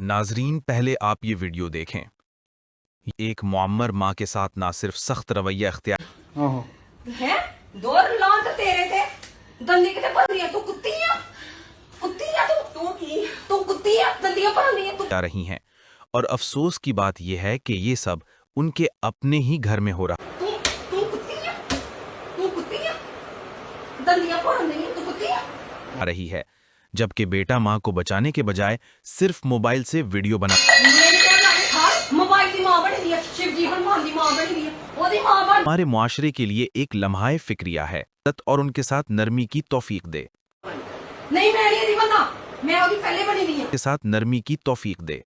नाजरीन, पहले आप ये वीडियो देखें। एक मुअम्मर माँ के साथ ना सिर्फ सख्त रवैया इख्तियार है, दो लांत तेरे थे दंदी किते भरनी तू कुत्ती तू कुत्ती है दंदियां भरनी तू जा रही हैं, और अफसोस की बात यह है कि ये सब उनके अपने ही घर में हो रहा तू कुत्ती है दंदियां भरनी तू कुत्ती है आ रही है, जबकि बेटा माँ को बचाने के बजाय सिर्फ मोबाइल से वीडियो बना मोबाइल की मां बनी है, शिवजी हनुमान की मां बनी है, ओदी मां बन हमारे मुआशरे के लिए एक लम्हाए फिक्रिया है और उनके साथ नरमी की तौफीक दे नहीं मैं नहीं दी बंदा मैं ओदी पहले बनी हुई है के साथ नरमी की तौफीक दे।